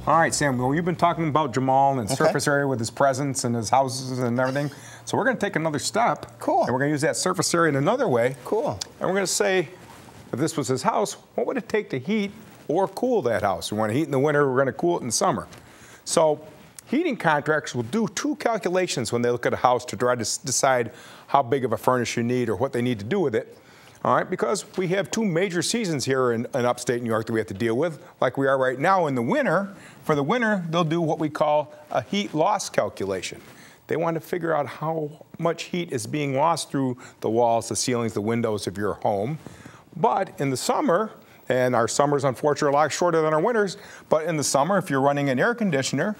All right, Sam, well, you've been talking about Jamal and his surface area with his presence and his houses and everything. So we're going to take another step. Cool. And we're going to use that surface area in another way. Cool. And we're going to say, if this was his house, what would it take to heat or cool that house? We want to heat in the winter, we're going to cool it in the summer. So heating contractors will do two calculations when they look at a house to try to decide how big of a furnace you need or what they need to do with it. All right, because we have two major seasons here in upstate New York that we have to deal with, like we are right now in the winter. For the winter, they'll do what we call a heat loss calculation. They want to figure out how much heat is being lost through the walls, the ceilings, the windows of your home. But in the summer, and our summers unfortunately are a lot shorter than our winters, but in the summer, if you're running an air conditioner,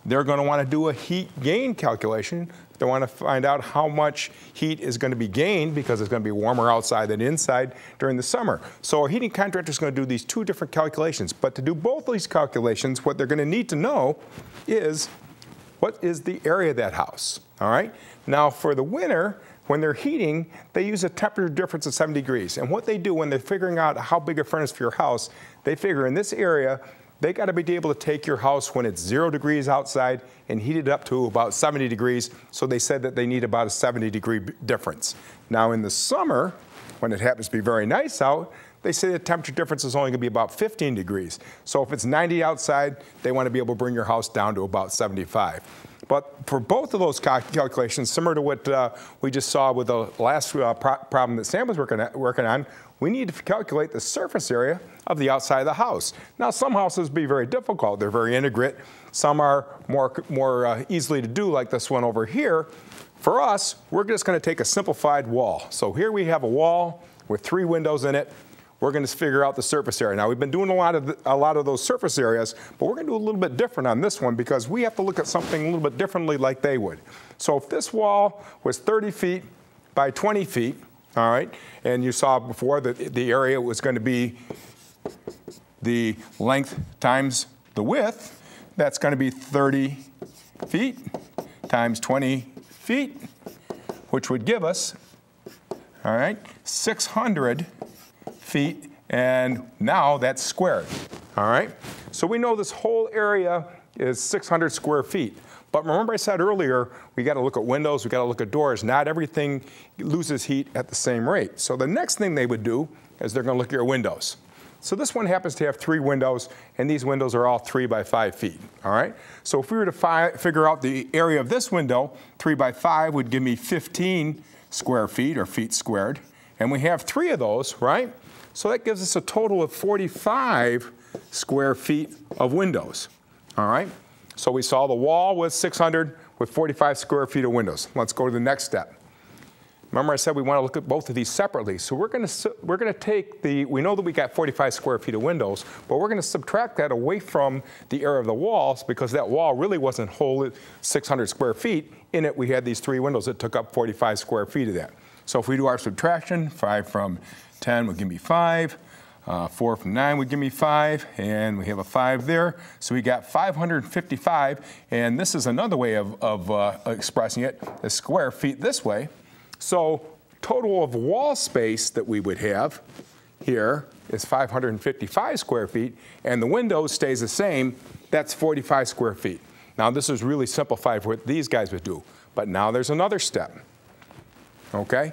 they're going to want to do a heat gain calculation. They want to find out how much heat is going to be gained because it's going to be warmer outside than inside during the summer. So our heating contractor is going to do these two different calculations. But to do both of these calculations, what they're going to need to know is what is the area of that house, all right? Now for the winter, when they're heating, they use a temperature difference of 7 degrees. And what they do when they're figuring out how big a furnace for your house, they figure in this area, they got to be able to take your house when it's 0 degrees outside and heat it up to about 70 degrees. So they said that they need about a 70-degree difference. Now in the summer, when it happens to be very nice out, they say the temperature difference is only going to be about 15 degrees. So if it's 90 outside, they want to be able to bring your house down to about 75. But for both of those calculations, similar to what we just saw with the last problem that Sam was working on, we need to calculate the surface area of the outside of the house. Now, some houses be very difficult. They're very integrate. Some are more easily to do, like this one over here. For us, we're just going to take a simplified wall. So here we have a wall with 3 windows in it. We're going to figure out the surface area. Now, we've been doing a lot of those surface areas, but we're going to do a little bit different on this one because we have to look at something a little bit differently like they would. So if this wall was 30 feet by 20 feet, all right, and you saw before that the area was going to be the length times the width, that's going to be 30 feet times 20 feet, which would give us, all right, 600 feet, and now that's squared, all right? So we know this whole area is 600 square feet. But remember I said earlier, we got to look at windows, we got to look at doors. Not everything loses heat at the same rate. So the next thing they would do is they're going to look at your windows. So this one happens to have 3 windows, and these windows are all 3 by 5 feet, all right? So if we were to figure out the area of this window, 3 by 5 would give me 15 square feet, or feet squared. And we have 3 of those, right? So that gives us a total of 45 square feet of windows, all right? So we saw the wall was 600 with 45 square feet of windows. Let's go to the next step. Remember I said we want to look at both of these separately. So we're going to take we know that we got 45 square feet of windows, but we're going to subtract that away from the area of the walls because that wall really wasn't whole 600 square feet. In it, we had these 3 windows that took up 45 square feet of that. So if we do our subtraction, 5 from 10 would give me 5. 4 from 9 would give me 5, and we have a 5 there. So we got 555, and this is another way of expressing it, the square feet this way. So total of wall space that we would have here is 555 square feet, and the window stays the same. That's 45 square feet. Now this is really simplified for what these guys would do, but now there's another step, okay?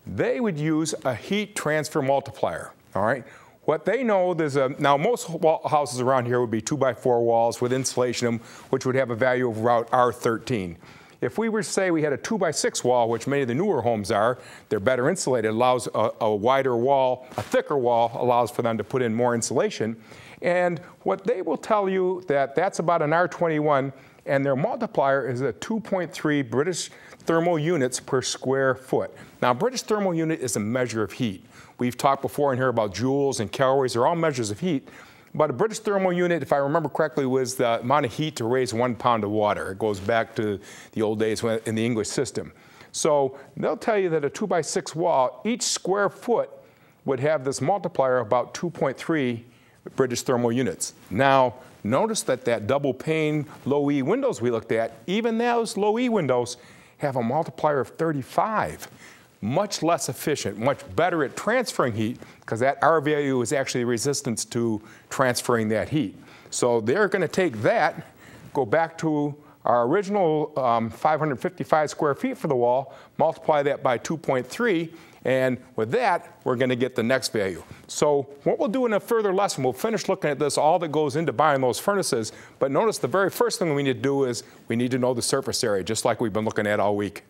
They would use a heat transfer multiplier, all right? What they know, now most houses around here would be 2x4 walls with insulation, which would have a value of about R13. If we were to say we had a 2x6 wall, which many of the newer homes are, they're better insulated, allows a wider wall, a thicker wall, allows for them to put in more insulation. And what they will tell you that's about an R21, and their multiplier is a 2.3 British thermal units per square foot. Now, British thermal unit is a measure of heat. We've talked before in here about joules and calories. They're all measures of heat. But a British thermal unit, if I remember correctly, was the amount of heat to raise 1 pound of water. It goes back to the old days in the English system. So they'll tell you that a 2x6 wall, each square foot would have this multiplier about 2.3 British thermal units. Now, notice that double pane low E windows we looked at, even those low E windows have a multiplier of 35. Much less efficient, much better at transferring heat, because that R value is actually resistance to transferring that heat. So they're going to take that, go back to our original 555 square feet for the wall, multiply that by 2.3, and with that, we're going to get the next value. So what we'll do in a further lesson, we'll finish looking at this, all that goes into buying those furnaces, but notice the very first thing we need to do is we need to know the surface area, just like we've been looking at all week.